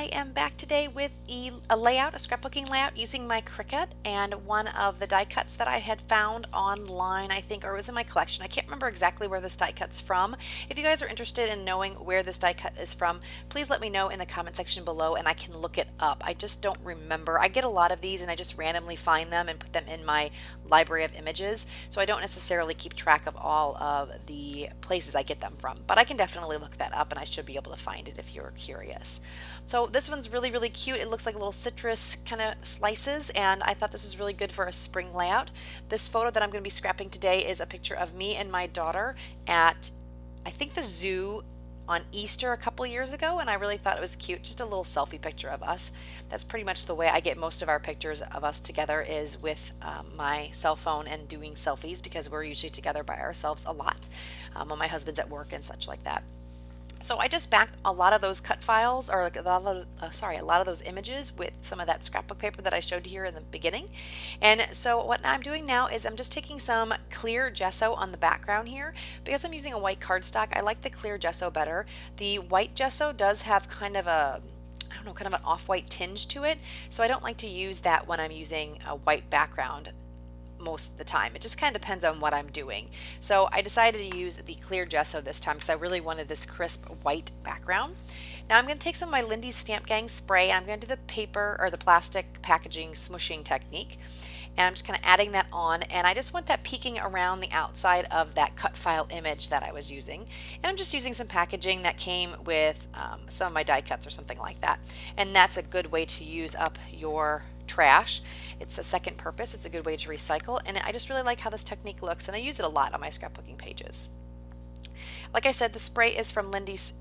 I am back today with a layout, a scrapbooking layout using my Cricut and one of the die cuts that I had found online, I think, or it was in my collection. I can't remember exactly where this die cut's from. If you guys are interested in knowing where this die cut is from, please let me know in the comment section below and I can look it up. I just don't remember. I get a lot of these and I just randomly find them and put them in my library of images, so I don't necessarily keep track of all of the places I get them from, but I can definitely look that up and I should be able to find it if you're curious. So this one's really cute. It looks like little citrus kind of slices, and I thought this was really good for a spring layout. This photo that I'm going to be scrapping today is a picture of me and my daughter at, I think, the zoo on Easter a couple years ago, and I really thought it was cute. Just a little selfie picture of us. That's pretty much the way I get most of our pictures of us together, is with my cell phone and doing selfies, because we're usually together by ourselves a lot when my husband's at work and such like that. So I just backed a lot of those cut files, or like a lot of those images with some of that scrapbook paper that I showed here in the beginning. And so what I'm doing now is I'm just taking some clear gesso on the background here. Because I'm using a white cardstock, I like the clear gesso better. The white gesso does have kind of a, I don't know, kind of an off-white tinge to it, so I don't like to use that when I'm using a white background most of the time. It just kind of depends on what I'm doing. So I decided to use the clear gesso this time because I really wanted this crisp white background. Now I'm going to take some of my Lindy's Stamp Gang spray and I'm going to do the paper or the plastic packaging smooshing technique. And I'm just kind of adding that on, and I just want that peeking around the outside of that cut file image that I was using. And I'm just using some packaging that came with some of my die cuts or something like that. And that's a good way to use up your trash. It's a second purpose. It's a good way to recycle, and I just really like how this technique looks, and I use it a lot on my scrapbooking pages. Like I said, the spray is from Lindy's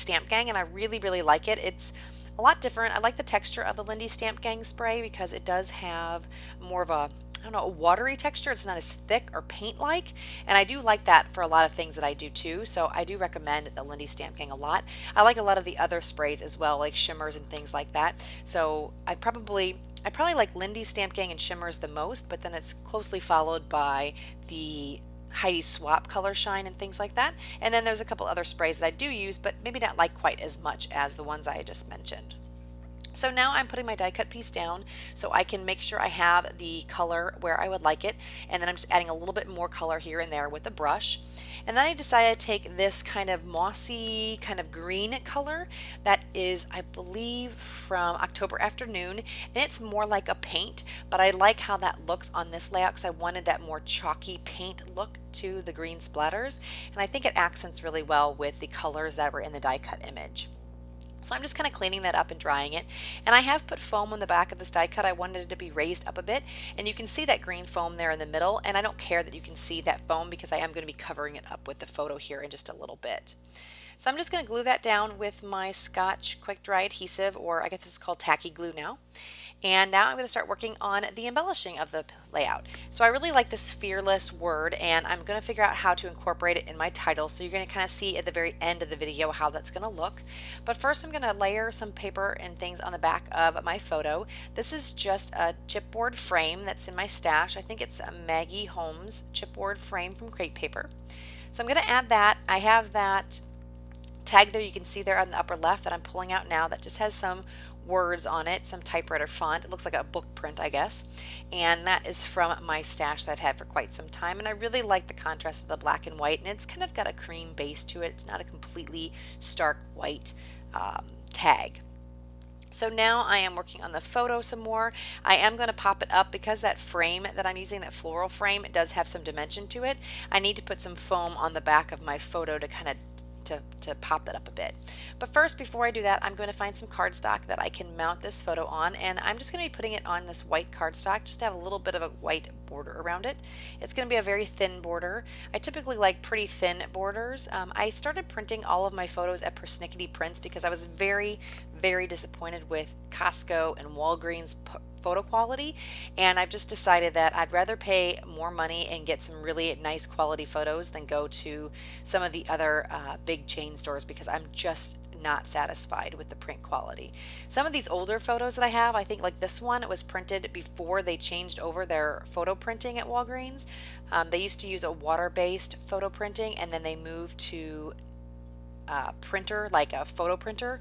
Stamp Gang, and I really like it. It's a lot different. I like the texture of the Lindy Stamp Gang spray because it does have more of a, I don't know, a watery texture. It's not as thick or paint-like, and I do like that for a lot of things that I do too, so I do recommend the Lindy Stamp Gang a lot. I like a lot of the other sprays as well, like shimmers and things like that, so I probably like Lindy Stamp Gang and shimmers the most, but then it's closely followed by the Heidi Swap Color Shine and things like that. And then there's a couple other sprays that I do use, but maybe not like quite as much as the ones I just mentioned. So now I'm putting my die cut piece down so I can make sure I have the color where I would like it, and then I'm just adding a little bit more color here and there with a brush. And then I decided to take this kind of mossy, kind of green color that is, I believe, from October Afternoon, and it's more like a paint, but I like how that looks on this layout because I wanted that more chalky paint look to the green splatters, and I think it accents really well with the colors that were in the die cut image. So I'm just kind of cleaning that up and drying it. And I have put foam on the back of this die cut. I wanted it to be raised up a bit. And you can see that green foam there in the middle. And I don't care that you can see that foam because I am going to be covering it up with the photo here in just a little bit. So I'm just going to glue that down with my Scotch Quick Dry Adhesive, or I guess this is called tacky glue now. And now I'm going to start working on the embellishing of the layout. So I really like this fearless word, and I'm going to figure out how to incorporate it in my title. So you're going to kind of see at the very end of the video how that's going to look. But first I'm going to layer some paper and things on the back of my photo. This is just a chipboard frame that's in my stash. I think it's a Maggie Holmes chipboard frame from Crate Paper. So I'm going to add that. I have that tag there, you can see there on the upper left, that I'm pulling out now, that just has some words on it, some typewriter font. It looks like a book print, I guess, and that is from my stash that I've had for quite some time, and I really like the contrast of the black and white, and it's kind of got a cream base to it. It's not a completely stark white tag. So now I am working on the photo some more. I am going to pop it up because that frame that I'm using, that floral frame, it does have some dimension to it. I need to put some foam on the back of my photo to kind of to pop it up a bit. But first, before I do that, I'm going to find some cardstock that I can mount this photo on, and I'm just going to be putting it on this white cardstock just to have a little bit of a white border around it. It's going to be a very thin border. I typically like pretty thin borders. I started printing all of my photos at Persnickety Prints because I was very disappointed with Costco and Walgreens photo quality, and I've just decided that I'd rather pay more money and get some really nice quality photos than go to some of the other big chain stores, because I'm just not satisfied with the print quality. Some of these older photos that I have, I think like this one, it was printed before they changed over their photo printing at Walgreens. They used to use a water-based photo printing, and then they moved to printer, like a photo printer,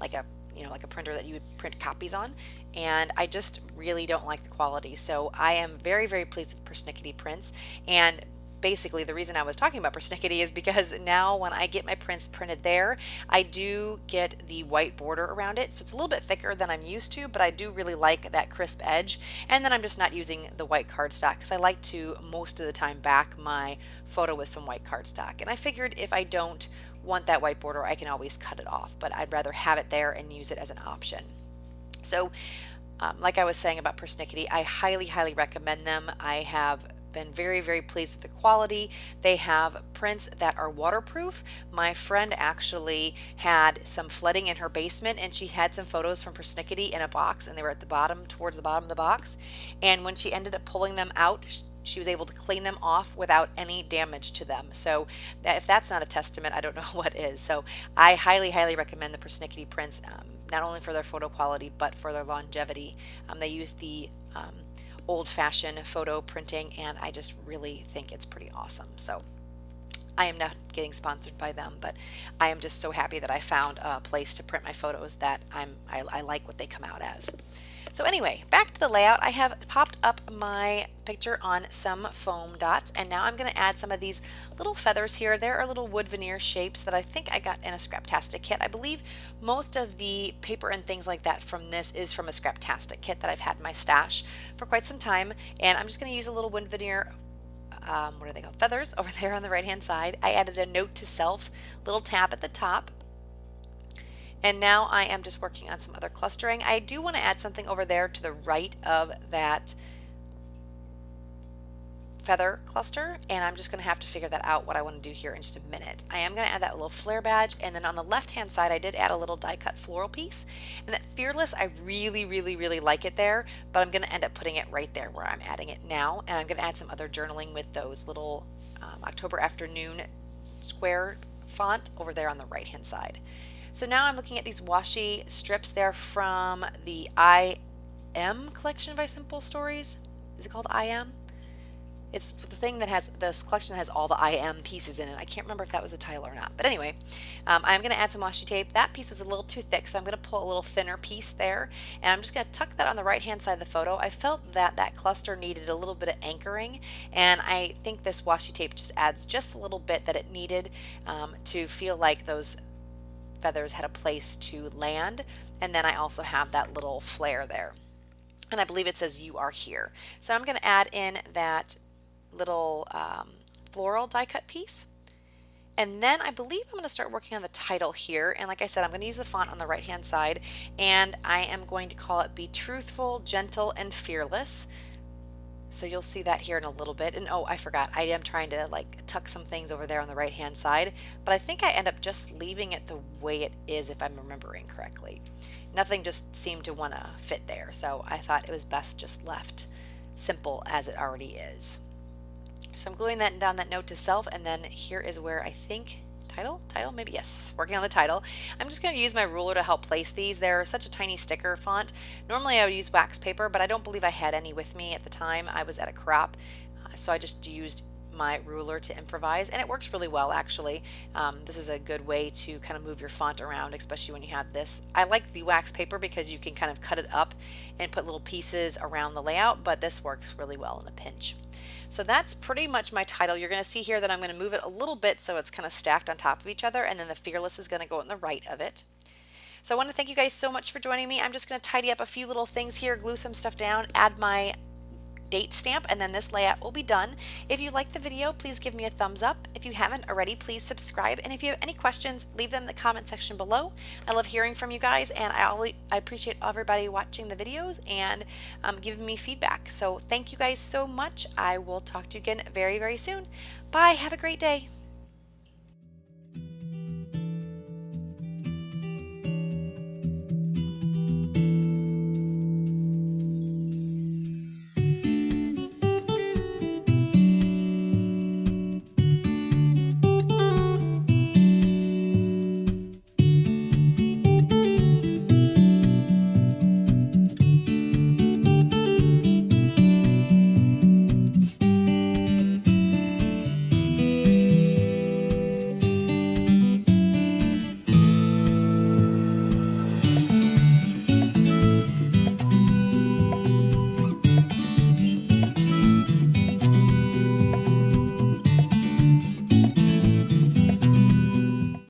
like a like a printer that you would print copies on, and I just really don't like the quality. So I am very, very pleased with Persnickety prints. And basically the reason I was talking about persnickety is because now when I get my prints printed there, I do get the white border around it. So it's a little bit thicker than I'm used to, but I do really like that crisp edge. And then I'm just not using the white cardstock because I like to most of the time back my photo with some white cardstock. And I figured if I don't want that white border, I can always cut it off, but I'd rather have it there and use it as an option. So like I was saying about Persnickety, I highly, highly recommend them. I have been very, very pleased with the quality. They have prints that are waterproof. My friend actually had some flooding in her basement, and she had some photos from Persnickety in a box, and they were at the bottom, towards the bottom of the box. And when she ended up pulling them out, she was able to clean them off without any damage to them. So if that's not a testament, I don't know what is. So I highly, highly recommend the Persnickety prints, not only for their photo quality, but for their longevity. They use the old-fashioned photo printing, and I just really think it's pretty awesome. So I am not getting sponsored by them, but I am just so happy that I found a place to print my photos that I like what they come out as. So anyway, back to the layout. I have popped up my picture on some foam dots, and now I'm going to add some of these little feathers here. There are little wood veneer shapes that I think I got in a Scraptastic kit. I believe most of the paper and things like that from this is from a Scraptastic kit that I've had in my stash for quite some time, and I'm just going to use a little wood veneer what are they called? Feathers over there on the right hand side. I added a note to self, little tab at the top. And now I am just working on some other clustering. I do want to add something over there to the right of that feather cluster, and I'm just going to have to figure that out what I want to do here in just a minute. I am going to add that little flare badge, and then on the left hand side I did add a little die cut floral piece. And that Fearless, I really, really, really like it there, but I'm going to end up putting it right there where I'm adding it now. And I'm going to add some other journaling with those little October Afternoon square font over there on the right hand side. So now I'm looking at these washi strips. They're from the I Am collection by Simple Stories. Is it called I Am? It's the thing that has this collection that has all the I Am pieces in it. I can't remember if that was the title or not. But anyway, I'm going to add some washi tape. That piece was a little too thick, so I'm going to pull a little thinner piece there. And I'm just going to tuck that on the right hand side of the photo. I felt that that cluster needed a little bit of anchoring, and I think this washi tape just adds just a little bit that it needed to feel like those feathers had a place to land. And then I also have that little flare there, and I believe it says "You Are Here." So I'm going to add in that little floral die cut piece, and then I believe I'm going to start working on the title here. And like I said, I'm going to use the font on the right hand side, and I am going to call it "Be Truthful, Gentle, and Fearless." So you'll see that here in a little bit. And oh, I forgot, I am trying to like tuck some things over there on the right hand side, but I think I end up just leaving it the way it is if I'm remembering correctly. Nothing just seemed to want to fit there, so I thought it was best just left simple as it already is. So I'm gluing that down, that note to self, and then here is where I think title, maybe, yes, working on the title. I'm just going to use my ruler to help place these. They're such a tiny sticker font. Normally I would use wax paper, but I don't believe I had any with me at the time. I was at a crop, so I just used my ruler to improvise, and it works really well actually. This is a good way to kind of move your font around, especially when you have this. I like the wax paper because you can kind of cut it up and put little pieces around the layout, but this works really well in a pinch. So that's pretty much my title. You're going to see here that I'm going to move it a little bit so it's kind of stacked on top of each other, and then the Fearless is going to go on the right of it. So I want to thank you guys so much for joining me. I'm just going to tidy up a few little things here, glue some stuff down, add my date stamp, and then this layout will be done. If you liked the video, please give me a thumbs up. If you haven't already, please subscribe. And if you have any questions, leave them in the comment section below. I love hearing from you guys, and I appreciate everybody watching the videos and giving me feedback. So thank you guys so much. I will talk to you again very, very soon. Bye. Have a great day.